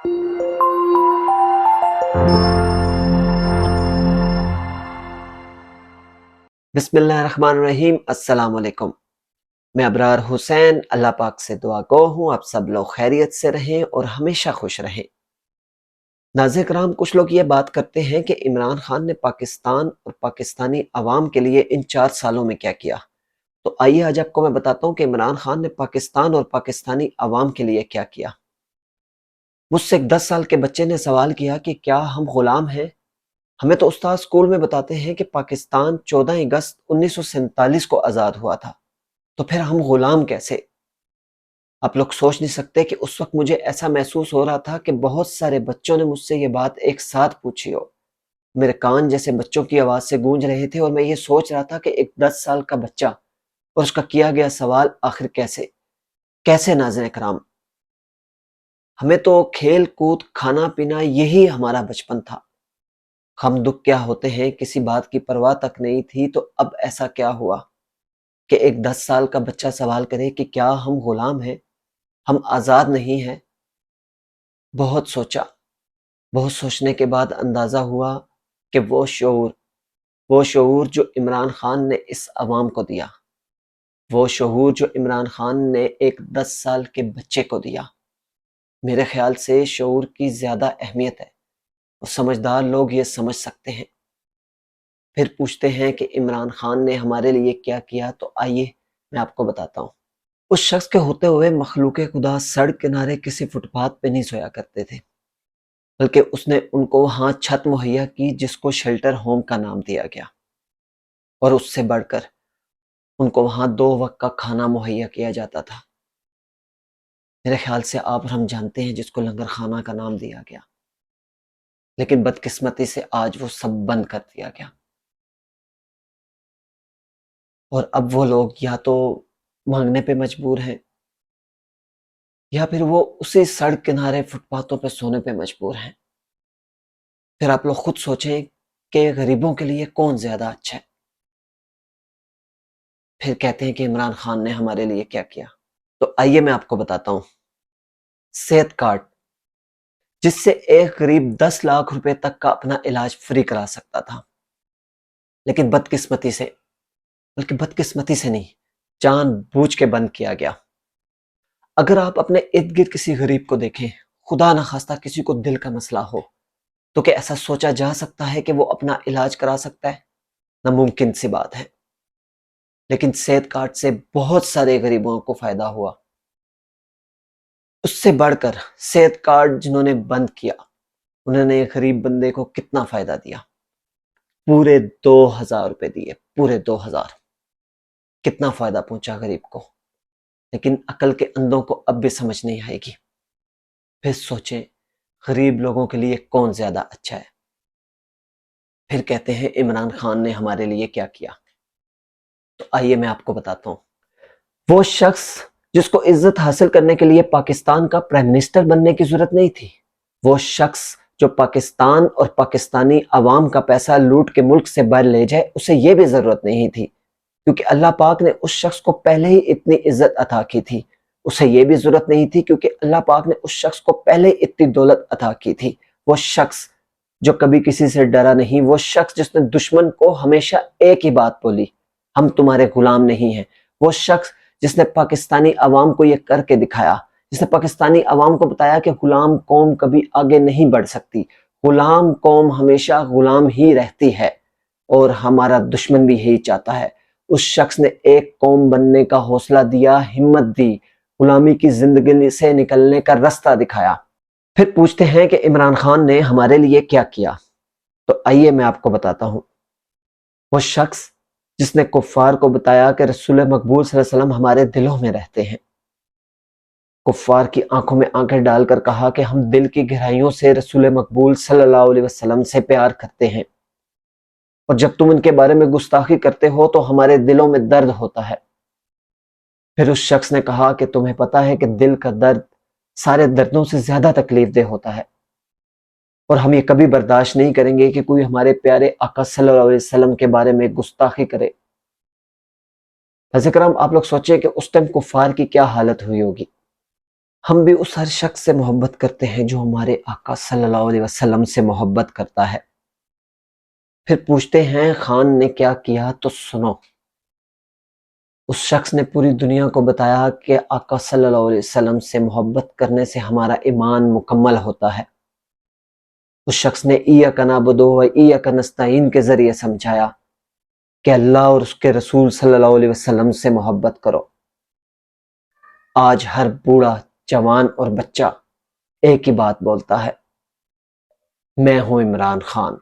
بسم اللہ الرحمن الرحیم۔ السلام علیکم۔ میں ابرار حسین اللہ پاک سے دعا گو ہوں آپ سب لوگ خیریت سے رہیں اور ہمیشہ خوش رہیں۔ ناظرین کرام، کچھ لوگ یہ بات کرتے ہیں کہ عمران خان نے پاکستان اور پاکستانی عوام کے لیے ان 4 سالوں میں کیا کیا۔ تو آئیے آج آپ کو میں بتاتا ہوں کہ عمران خان نے پاکستان اور پاکستانی عوام کے لیے کیا کیا۔ مجھ سے ایک 10 سال کے بچے نے سوال کیا کہ کیا ہم غلام ہیں؟ ہمیں تو استاد اسکول میں بتاتے ہیں کہ پاکستان 14 اگست 1947 کو آزاد ہوا تھا، تو پھر ہم غلام کیسے؟ آپ لوگ سوچ نہیں سکتے کہ اس وقت مجھے ایسا محسوس ہو رہا تھا کہ بہت سارے بچوں نے مجھ سے یہ بات ایک ساتھ پوچھی ہو۔ میرے کان جیسے بچوں کی آواز سے گونج رہے تھے اور میں یہ سوچ رہا تھا کہ ایک 10 سال کا بچہ اور اس کا کیا گیا سوال آخر کیسے ناظرین کرام؟ ہمیں تو کھیل کود کھانا پینا یہی ہمارا بچپن تھا۔ غم دکھ کیا ہوتے ہیں کسی بات کی پرواہ تک نہیں تھی، تو اب ایسا کیا ہوا کہ ایک 10 سال کا بچہ سوال کرے کہ کیا ہم غلام ہیں، ہم آزاد نہیں ہیں؟ بہت سوچنے کے بعد اندازہ ہوا کہ وہ شعور جو عمران خان نے اس عوام کو دیا، وہ شعور جو عمران خان نے ایک 10 سال کے بچے کو دیا، میرے خیال سے شعور کی زیادہ اہمیت ہے اور سمجھدار لوگ یہ سمجھ سکتے ہیں۔ پھر پوچھتے ہیں کہ عمران خان نے ہمارے لیے کیا کیا، تو آئیے میں آپ کو بتاتا ہوں۔ اس شخص کے ہوتے ہوئے مخلوق خدا سڑک کنارے کسی فٹ پاتھ پہ نہیں سویا کرتے تھے، بلکہ اس نے ان کو وہاں چھت مہیا کی جس کو شیلٹر ہوم کا نام دیا گیا، اور اس سے بڑھ کر ان کو وہاں 2 وقت کا کھانا مہیا کیا جاتا تھا۔ میرے خیال سے آپ اور ہم جانتے ہیں جس کو لنگر خانہ کا نام دیا گیا، لیکن بدقسمتی سے آج وہ سب بند کر دیا گیا، اور اب وہ لوگ یا تو مانگنے پہ مجبور ہیں یا پھر وہ اسی سڑک کنارے فٹ پاتھوں پہ سونے پہ مجبور ہیں۔ پھر آپ لوگ خود سوچیں کہ غریبوں کے لیے کون زیادہ اچھا ہے۔ پھر کہتے ہیں کہ عمران خان نے ہمارے لیے کیا کیا، تو آئیے میں آپ کو بتاتا ہوں۔ صحت کارڈ، جس سے ایک غریب 10 لاکھ روپے تک کا اپنا علاج فری کرا سکتا تھا، لیکن بدقسمتی سے نہیں، جان بوجھ کے بند کیا گیا۔ اگر آپ اپنے ارد گرد کسی غریب کو دیکھیں، خدا نخواستہ کسی کو دل کا مسئلہ ہو، تو کہ ایسا سوچا جا سکتا ہے کہ وہ اپنا علاج کرا سکتا ہے؟ ناممکن سی بات ہے۔ لیکن صحت کارڈ سے بہت سارے غریبوں کو فائدہ ہوا۔ اس سے بڑھ کر صحت کارڈ جنہوں نے بند کیا، انہوں نے غریب بندے کو کتنا فائدہ دیا؟ پورے 2000 روپے دیے، پورے 2000۔ کتنا فائدہ پہنچا غریب کو؟ لیکن عقل کے اندھوں کو اب بھی سمجھ نہیں آئے گی۔ پھر سوچیں غریب لوگوں کے لیے کون زیادہ اچھا ہے۔ پھر کہتے ہیں عمران خان نے ہمارے لیے کیا کیا، تو آئیے میں آپ کو بتاتا ہوں۔ وہ شخص جس کو عزت حاصل کرنے کے لیے پاکستان کا پرائم منسٹر بننے کی ضرورت نہیں تھی، وہ شخص جو پاکستان اور پاکستانی عوام کا پیسہ لوٹ کے ملک سے باہر لے جائے، اسے یہ بھی ضرورت نہیں تھی، کیونکہ اللہ پاک نے اس شخص کو پہلے ہی اتنی عزت عطا کی تھی۔ اسے یہ بھی ضرورت نہیں تھی کیونکہ اللہ پاک نے اس شخص کو پہلے اتنی دولت عطا کی تھی۔ وہ شخص جو کبھی کسی سے ڈرا نہیں، وہ شخص جس نے دشمن کو ہمیشہ ایک ہی بات بولی، ہم تمہارے غلام نہیں ہیں۔ وہ شخص جس نے پاکستانی عوام کو یہ کر کے دکھایا، جس نے پاکستانی عوام کو بتایا کہ غلام قوم کبھی آگے نہیں بڑھ سکتی، غلام قوم ہمیشہ غلام ہی رہتی ہے، اور ہمارا دشمن بھی یہی چاہتا ہے۔ اس شخص نے ایک قوم بننے کا حوصلہ دیا، ہمت دی، غلامی کی زندگی سے نکلنے کا رستہ دکھایا۔ پھر پوچھتے ہیں کہ عمران خان نے ہمارے لیے کیا کیا، تو آئیے میں آپ کو بتاتا ہوں۔ وہ شخص جس نے کفار کو بتایا کہ رسول مقبول صلی اللہ علیہ وسلم ہمارے دلوں میں رہتے ہیں، کفار کی آنکھوں میں آنکھیں ڈال کر کہا کہ ہم دل کی گہرائیوں سے رسول مقبول صلی اللہ علیہ وسلم سے پیار کرتے ہیں، اور جب تم ان کے بارے میں گستاخی کرتے ہو تو ہمارے دلوں میں درد ہوتا ہے۔ پھر اس شخص نے کہا کہ تمہیں پتا ہے کہ دل کا درد سارے دردوں سے زیادہ تکلیف دہ ہوتا ہے، اور ہم یہ کبھی برداشت نہیں کریں گے کہ کوئی ہمارے پیارے آقا صلی اللہ علیہ وسلم کے بارے میں گستاخی کرے۔ حضرت کرام، آپ لوگ سوچیں کہ اس ٹائم کفار کی کیا حالت ہوئی ہوگی۔ ہم بھی اس ہر شخص سے محبت کرتے ہیں جو ہمارے آقا صلی اللہ علیہ وسلم سے محبت کرتا ہے۔ پھر پوچھتے ہیں خان نے کیا کیا؟ تو سنو، اس شخص نے پوری دنیا کو بتایا کہ آقا صلی اللہ علیہ وسلم سے محبت کرنے سے ہمارا ایمان مکمل ہوتا ہے۔ اس شخص نے ایاک نعبد و ایاک نستعین کے ذریعے سمجھایا کہ اللہ اور اس کے رسول صلی اللہ علیہ وسلم سے محبت کرو۔ آج ہر بوڑھا، جوان اور بچہ ایک ہی بات بولتا ہے، میں ہوں عمران خان۔